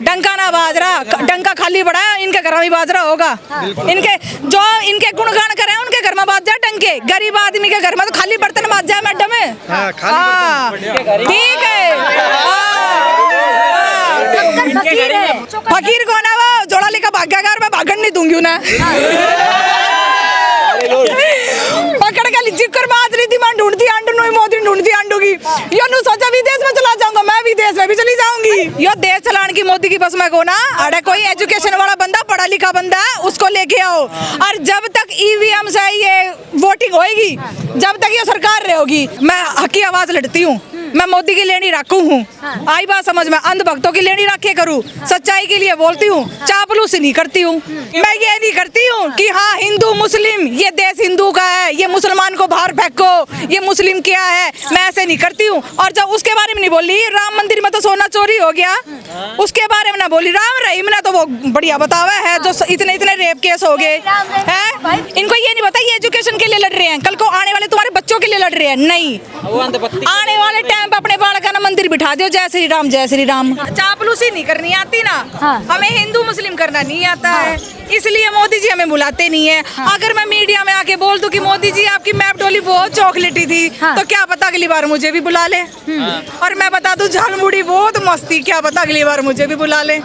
डंका ना बाज रहा, डंका खाली पड़ा है, इनके घर में बाज रहा होगा। इनके गुणगान करे उनके घर में बाज जाए डंके, गरीब आदमी के घर में तो खाली बर्तन बाज जाए मैडम। ठीक है, फकीर कौन है वो? जोड़ा लेकर भाग्यकार, मैं भागन नहीं दूंगी उन्हें। पकड़ के जिक्र बात रही थी, मैं ढूंढती आंडू नहीं, मोदी ढूंढती आंडू की। यो नु सोचा विदेश में चला जाऊंगा, मैं विदेश में भी चली जाऊंगी। यो देश चलाने की मोदी की बस में को ना। अरे कोई एजुकेशन वाला बंदा, पढ़ा लिखा बंदा, उसको लेके आओ। और जब तक ईवीएम से ये वोटिंग होएगी, जब तक ये सरकार रहेगी, मैं हक की आवाज लड़ती हूँ। मैं मोदी की लेनी रखू हूँ। आई बात समझ में? अंधभक्तों की लेनी रखे करूँ, सच्चाई के लिए बोलती हूँ, चापलूसी नहीं करती हूँ। मैं ये नहीं करती हूँ कि हाँ हिंदू मुस्लिम, ये देश हिंदू का है, ये मुसलमान को बाहर फेंको, ये मुस्लिम क्या है, मैं ऐसे नहीं करती हूँ। और जब उसके बारे में नहीं बोली, राम मंदिर में तो सोना चोरी हो गया, उसके बारे में ना बोली। राम रहीम ने तो वो बढ़िया बतावा है, जो इतने इतने रेप केस हो गए हैं। इनको ये नहीं पता ये एजुकेशन के लिए लड़ रहे हैं, कल को आने वाले तुम्हारे बच्चों के लिए लड़ रहे हैं। नहीं, आने वाले टाइम पे अपने बालक ना मंदिर बिठा दो, जय श्री राम जय श्री राम। चापलूसी नहीं करनी आती ना, हमें हिंदू मुस्लिम करना नहीं आता है, इसलिए मोदी जी हमें बुलाते नहीं है। अगर मैं मीडिया में आके बोल दूं कि मोदी जी आपकी मैप डोली बहुत चॉकलेटी थी, तो क्या पता अगली बार मुझे भी बुला ले। और मैं बता दूं झालमुड़ी बहुत मस्ती, क्या पता अगली बार मुझे भी बुला ले।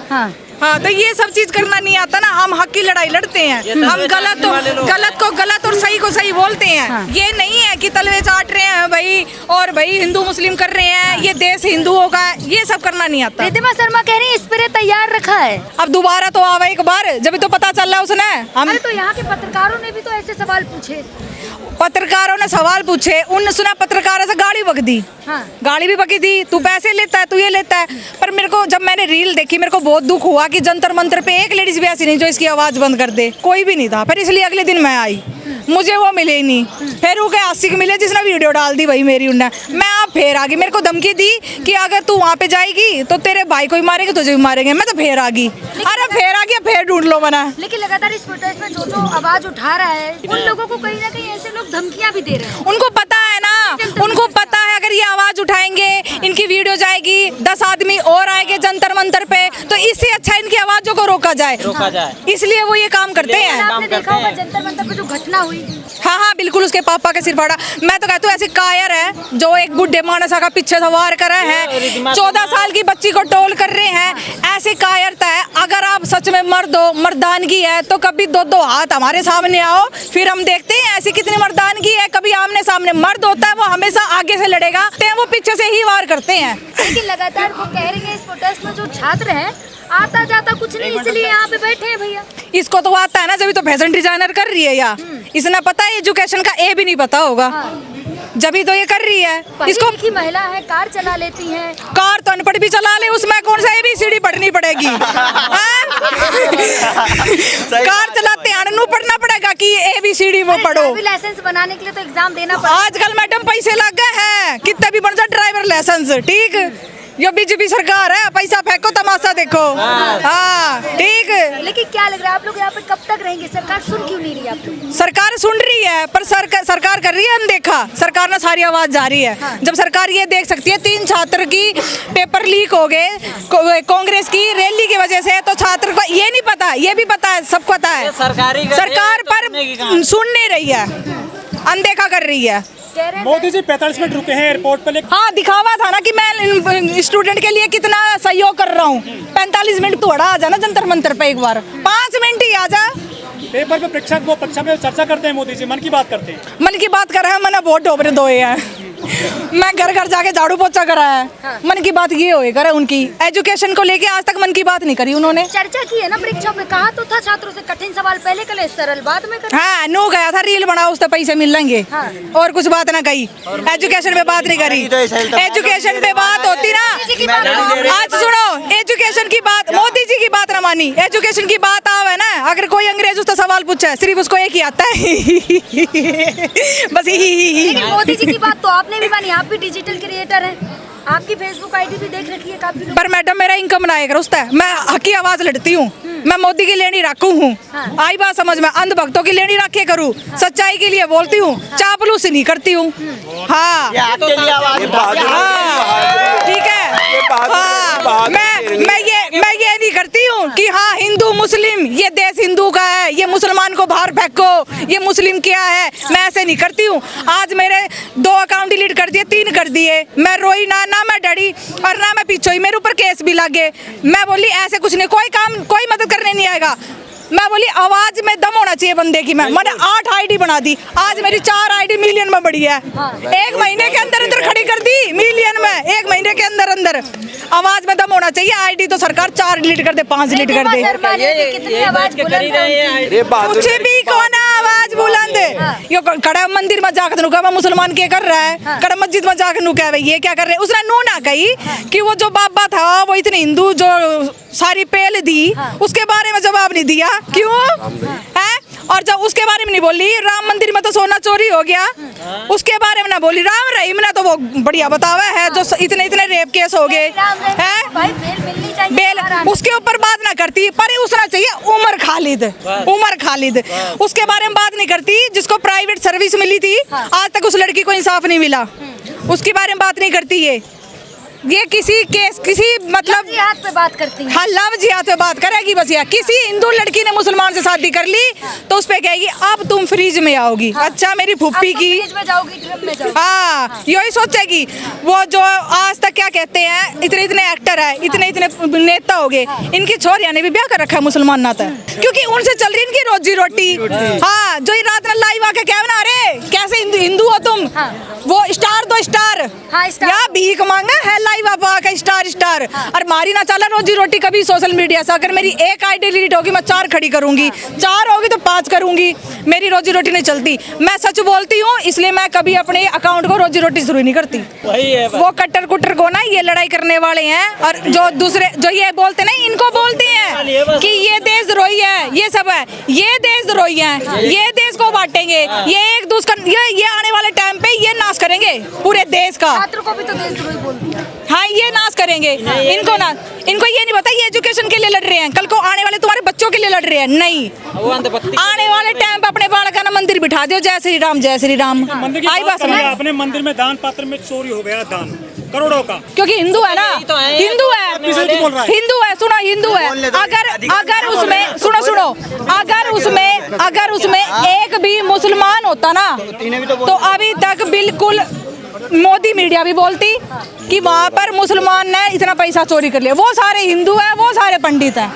हाँ, तो ये सब चीज करना नहीं आता ना। हम हक की लड़ाई लड़ते हैं, हम गलत को गलत और सही को सही बोलते हैं। ये नहीं है कि तलवे चाट रहे हैं भाई, और भाई हिंदू मुस्लिम कर रहे हैं, ये देश हिंदुओं का, ये सब करना नहीं आता। रिद्धिमा शर्मा कह रही है स्प्रे तैयार रखा है, अब दोबारा तो आवा एक बार, जब तो पता चल रहा उसने। हम तो यहाँ के पत्रकारों ने भी तो ऐसे सवाल पूछे, पत्रकारों ने सवाल पूछे, उन सुना पत्रकारों से गाड़ी बक दी। गाड़ी भी बकी थी, तू पैसे लेता है, तू ये लेता है। पर मेरे को जब मैंने रील देखी, मेरे को बहुत दुख हुआ कि जंतर मंतर पे एक लेडीज भी ऐसी नहीं जो इसकी आवाज बंद कर दे, कोई भी नहीं था। फिर इसलिए अगले दिन मैं आई, मुझे वो मिले ही नहीं। फिर वो के आशिक मिले जिसने वीडियो डाल दी भाई मेरी, उन्हें मैं आप फिर आ गई। मेरे को धमकी दी कि अगर तू वहाँ पे जाएगी तो तेरे भाई को भी मारेंगे, तुझे भी मारेंगे। मैं तो फिर आ गई, अरे फिर आ गया, फिर ढूंढ लो मना। लेकिन लगातार इस प्रोटेस्ट में जो आवाज उठा रहा है, उन लोगों को कहीं ना कहीं ऐसे लोग धमकियां भी दे रहे हैं। उनको पता है ना, उनको पता है अगर ये आवाज उठाएंगे, इनकी वीडियो जाएगी, 10 आदमी और आएंगे जंतर मंतर पे, तो इससे अच्छा इनकी आवाजों को रोका जाए। इसलिए वो ये काम करते हैं। आपने देखा होगा जंतर मंतर पे जो घटना हुई। हाँ, बिल्कुल, उसके पापा के सिर फाड़ा। मैं तो कहती हूँ ऐसे कायर है जो एक बुढ़े मानसा का पीछे सवार कर रहे हैं, 14 साल की बच्ची को टोल कर रहे हैं, ऐसे कायरता है। अगर आप सच में मर्द हो, मर्दानगी है, तो कभी दो हाथ हमारे सामने आओ, फिर हम देखते हैं ऐसी कितनी मर्दानगी है। कभी आमने सामने मर्द होता है, वो हमेशा आगे से लड़ेगा, वो पीछे से ही वार करते हैं। लेकिन लगातार वो कह रहे हैं इस प्रोटेस्ट में जो छात्र हैं, आता जाता कुछ नहीं, इसलिए यहाँ पे बैठे हैं भैया। इसको तो आता है ना, जब तो फैशन डिजाइनर कर रही है, या इसने पता है एजुकेशन का ए भी नहीं पता होगा, जब तो ये कर रही है। इसको की महिला है, कार चला लेती है, कार तो अनपढ़ भी चला ले, उसमें कौन सा ABCD पढ़नी पड़ेगी? कार चलाते अनु पढ़ना पड़ेगा कि ABCD वो पढ़ो। लाइसेंस बनाने के लिए तो एग्जाम देना पड़ेगा। आजकल मैडम पैसे लग गए हैं, कितने भी बन जाए ड्राइवर लाइसेंस। ठीक, ये बीजेपी सरकार है, पैसा फेंको तमाशा देखो। हाँ, ठीक। लेकिन क्या लग रहा है आप लोग यहाँ पे कब तक रहेंगे? सरकार सुन क्यों नहीं रही आप लोग? सरकार सुन रही है, पर सरकार कर रही है अनदेखा। सरकार ने सारी आवाज जारी है। जब सरकार ये देख सकती है 3 छात्र की पेपर लीक हो गए कांग्रेस की रैली की वजह से, तो छात्र को ये नहीं पता, ये भी पता है, सबको पता है। सरकार पर सुन नहीं रही है, अनदेखा कर रही है। मोदी जी 45 मिनट रुके हैं एयरपोर्ट पर। हाँ, दिखावा था ना कि मैं स्टूडेंट के लिए कितना सहयोग कर रहा हूँ। 45 मिनट तोड़ा आ जाना जंतर मंतर पे, एक बार 5 मिनट ही आ जा। पेपर पे परीक्षा में चर्चा करते हैं मोदी जी, मन की बात करते हैं। मन की बात कर रहे हैं, मैंने बहुत डोबरे धोए हैं, मैं घर घर जाके झाड़ू पोछा करा है। मन की बात ये होए करे, उनकी एजुकेशन को लेके आज तक मन की बात नहीं करी उन्होंने। चर्चा की है ना परीक्षा में, कहा तो था छात्रों से कठिन सवाल पहले करे, सरल बाद में करे। हाँ, नो गया था, रील बनाओ उससे पैसे मिल लेंगे, और कुछ बात ना कही। एजुकेशन पे बात नहीं करी, एजुकेशन पे बात होती ना। आज सुनो, एजुकेशन की बात, मोदी जी की बात ना मानी, एजुकेशन की बात आवे ना, अगर कोई अंग्रेज उससे सवाल पूछे, सिर्फ उसको एक ही आता है बस ही। मोदी जी की बात तो आपने भी मानी, आप भी डिजिटल क्रिएटर हैं, आपकी फेसबुक आईडी भी देख रखी है काफी लोग। पर मैडम मेरा इनकम ना आएगा उससे, मैं हक की आवाज लड़ती हूँ, मैं मोदी की लेनी रखू हूँ। आई बात समझ में? अंधभक्तों की लेनी रखे करूँ, सच्चाई के लिए बोलती हूँ, चापलूसी नहीं करती हूँ। हाँ, ठीक है। हाँ, मैं ये नहीं करती हूँ कि हाँ हिंदू मुस्लिम, ये देश हिंदू का है, ये मुसलमान को बाहर फेंको, ये मुस्लिम क्या है, मैं ऐसे नहीं करती हूँ। आज मेरे 2 अकाउंट डिलीट कर दिए, 3 कर दिए, मैं रोई ना मैं डरी और ना मैं पीछे हुई, मेरे ऊपर केस भी लगे। मैं बोली ऐसे कुछ नहीं, कोई मदद करने नहीं आएगा। मैं बोली आवाज में दम होना चाहिए बंदे की। मैंने 8 आईडी बना दी, आज मेरी 4 आईडी मिलियन में बढ़ी है। 1 महीने के अंदर खड़ी कर दी मिलियन में, 1 महीने के अंदर। आवाज में दम होना चाहिए। आईडी तो सरकार 4 डिलीट कर दे, 5 डिलीट कर दे, कुछ भी कौन आवाज बुलंद। यो कड़ा मंदिर में जाकर नु कहा मुसलमान क्या कर रहा है, कड़ा मस्जिद में जाकर नु कहा ये क्या कर रहे हैं। उसने नू ना कही कि वो जो बाबा था वो इतने हिंदू जो सारी पेल दी, उसके बारे में जवाब नहीं दिया। क्यों है? और जब उसके बारे में नहीं बोली, राम मंदिर में तो सोना चोरी हो गया, उसके बारे में ना बोली। राम रहीम ने तो वो बढ़िया बतावा है, जो इतने रेप केस हो गए हैं, बेल उसके ऊपर बात ना करती। पर उसना चाहिए उमर खालिद, उसके बारे में बात नहीं करती। जिसको प्राइवेट सर्विस मिली थी, आज तक उस लड़की को इंसाफ नहीं मिला, उसके बारे में बात नहीं करती। ये किसी मतलब जिहाद पे बात करती है। हाँ, लव जिहाद पे बात करेगी बस। या किसी हिंदू लड़की ने मुसलमान से शादी कर ली तो उस पे कहेगी अब तुम फ्रीज में आओगी। अच्छा, मेरी फुप्पी की हाँ यही सोचेगी। वो जो आज तक क्या कहते हैं, इतने एक्टर है, इतने नेता हो गए, इनकी छोरिया ने भी ब्याह कर रखा है मुसलमान नाता, क्योंकि उनसे चल रही इनकी रोजी रोटी। हाँ, जो रात में लाइव आके क्या बना रहे, कैसे हिंदू हो तुम, वो स्टार दो स्टार या भीख मांगा है लाइव आप आके स्टार। और मारी ना चला रोजी रोटी कभी सोशल मीडिया से। अगर मेरी 1 आईडी डिलीट होगी, मैं 4 खड़ी करूंगी, 4 होगी तो 5 करूंगी, मेरी रोजी रोटी नहीं चलती। मैं सच बोलती हूँ, इसलिए मैं कभी अपने अकाउंट को रोजी रोटी शुरू नहीं करती। वो कट्टर कुट्टर को ना, ये लड़ाई करने वाले हैं, और जो दूसरे जो ये बोलते ना, इनको बोलते हैं कि ये देशद्रोही है, ये सब है, ये देशद्रोही है, ये देश को बांटेंगे, ये एक दूसरे ये आने वाले टाइम पे ये नाश करेंगे पूरे देश का। छात्र को भी तो देशद्रोही बोल दिया। हाँ, ये नाश करेंगे। इनको ये नहीं पता ये एजुकेशन के लिए लड़ रहे हैं, कल को आने वाले तुम्हारे बच्चों के लिए लड़ रहे हैं। नहीं, आने वाले टाइम पे अपने बालक का मंदिर बिठा दो, जय श्री राम जय श्री राम। आई बात समझ। अपने मंदिर में दान पात्र में चोरी हो गया, दान करोड़ों का, क्योंकि हिंदू है ना, हिंदू है, सुनो हिंदू है। अगर उसमें सुनो अगर उसमें एक भी मुसलमान होता ना, तो अभी तक बिल्कुल मोदी मीडिया भी बोलती कि वहाँ पर मुसलमान ने इतना पैसा चोरी कर लिया। वो सारे हिंदू है, वो सारे पंडित हैं,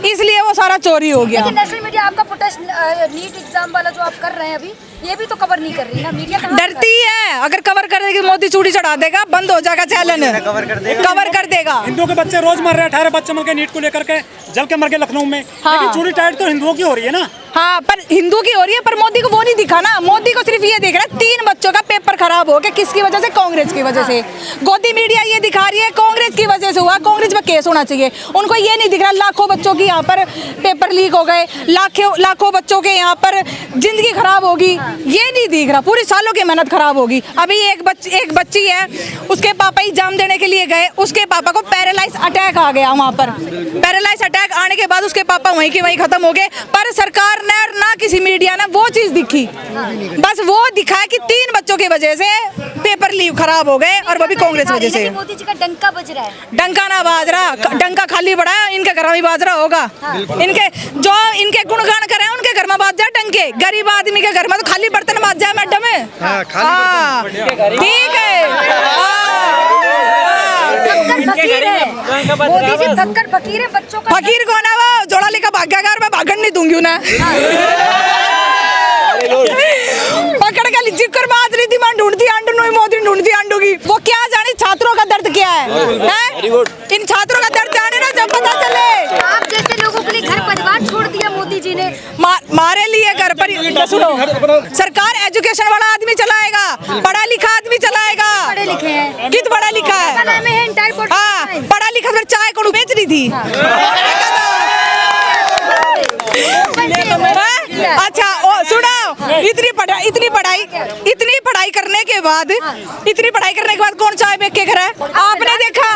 इसलिए वो सारा चोरी हो गया। लेकिन नेशनल मीडिया आपका प्रोटेस्ट नीट एग्जाम वाला जो आप कर रहे हैं अभी, ये भी तो कवर नहीं कर रही ना मीडिया। डरती है, अगर कवर कर देगी मोदी चूड़ी चढ़ा देगा, बंद हो जाएगा चैनल, कवर कर देगा। हिंदुओं के बच्चे रोज मर रहे हैं, 18 बच्चे मर गए नीट को लेकर के, जल के मर गए लखनऊ में। हाँ। लेकिन चूड़ी टाइट तो हिंदुओं की हो रही है ना। हाँ, पर हिंदू की हो रही है, पर मोदी को वो नहीं दिखा ना। मोदी को सिर्फ ये दिख रहा है 3 बच्चों का पेपर खराब हो गया, किसकी वजह से? कांग्रेस की वजह से। गोदी मीडिया ये दिखा रही है कांग्रेस की वजह से हुआ, कांग्रेस में केस होना चाहिए। उनको ये नहीं दिख रहा लाखों बच्चों की यहाँ पर पेपर लीक हो गए, लाखों बच्चों के यहाँ पर जिंदगी खराब होगी, ये नहीं दिख रहा। पूरे सालों की मेहनत खराब होगी। अभी एक बच्ची है, उसके पापा एग्जाम देने के लिए गए, उसके पापा को पैरालाइज अटैक आ गया। वहाँ पर पैरालाइज अटैक आने के बाद उसके पापा वहीं के वहीं खत्म हो गए। पर सरकार ने और ना किसी मीडिया ने वो चीज दिखी, बस वो दिखा कि 3 बच्चों की वजह से पेपर लीक खराब हो गए, और वो भी कांग्रेस वजह से। मोदी जी का डंका बज रहा है। डंका ना बाज रहा, डंका खाली पड़ा है, इनके घर में भी बाज रहा होगा। इनके गुणगान करे उनके घर में बाज जाए डंके, गरीब आदमी के घर में तो खाली बर्तन बाज जाए मैडम। ठीक है, फकीर है मोदी जी, धक्कर फकीर है बच्चों का। फकीर कौन है? वो जोड़ा लेकर भाग्यकार, मैं भागन नहीं दूंगी उन्हें। पकड़ के जिक्र बात रही थी, मैं ढूंढती आंडू नहीं, मोदी ढूंढती आंडू की। वो क्या जाने छात्रों का दर्द क्या है? इन छात्रों का दर्द जाने ना, जब पता चले। आप जैसे लोगों के लिए घर परिवार छोड़ दिया मोदी जी ने। मारे लिए घर पर। सुनो, सरकार एजुकेशन वाला आदमी चलाएगा, पढ़ा लिखा आदमी चलाएगा। पढ़े लिखे हैं, कित पढ़ा लिखा है? हाँ, पढ़ा लिखा फिर चाय को बेच रही थी। अच्छा, सुनो, इतनी पढ़ाई करने के बाद कौन चाय बेच के घर है? आपने देखा?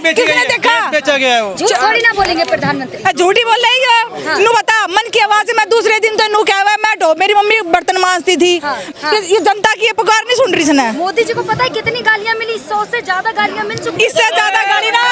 किसने देखा? बेचा गया है वो। झूठ थोड़ी ना बोलेंगे प्रधानमंत्री। झूठी बोल रही है। नू बता, मन की आवाज में दूसरे दिन तो नू क्या हुआ, मैं मेरी मम्मी बर्तन मांजती थी। ये जनता की ये पुकार नहीं सुन रही इसने। मोदी जी को पता है कितनी गालियां मिली? 100 से ज्यादा गालियां मिल चुकी। इससे ज्यादा गाली ना,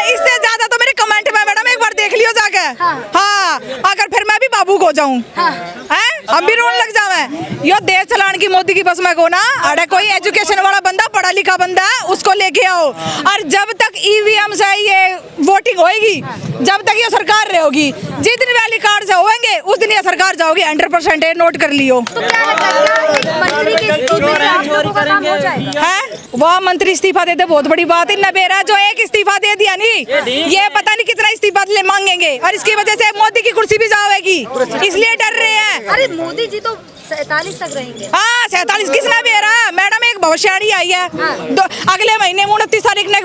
इससे ज्यादा तो मेरे कमेंट में मैडम एक बार देख लियो जाके। हाँ। हाँ, अगर फिर मैं भी बाबू को जाऊं हाँ। हैं, हम भी रोने लग जावे। यो देश चलान की मोदी की बस में को ना, अरे कोई एजुकेशन वाला बंदा, पढ़ा लिखा बंदा है, उसको लेके आओ। और जब तक ईवीएम से ये वोटिंग होएगी, जब तक ये सरकार रहेगी, जिस दिन वैली कार्ड से होंगे उस दिन ये सरकार जाओगी 100%। नोट कर लियो। तो क्या लगता है, क्या एक मंत्री के इस्तीफे से आप लोगों का काम हो जाएगा? है वह मंत्री इस्तीफा देते बहुत बड़ी बात है। नबेरा जो एक इस्तीफा दे दिया नहीं, ये पता नहीं कितना इस्तीफा ले मांगेंगे, और इसकी वजह से मोदी की कुर्सी भी जाएगी, इसलिए डर रहे हैं। अरे मोदी जी तो 47 तक रहेंगे। हाँ, 47 किसने भी रहा मैडम, एक भविष्यवाणी आई है। हाँ। अगले महीने 29 तारीख ने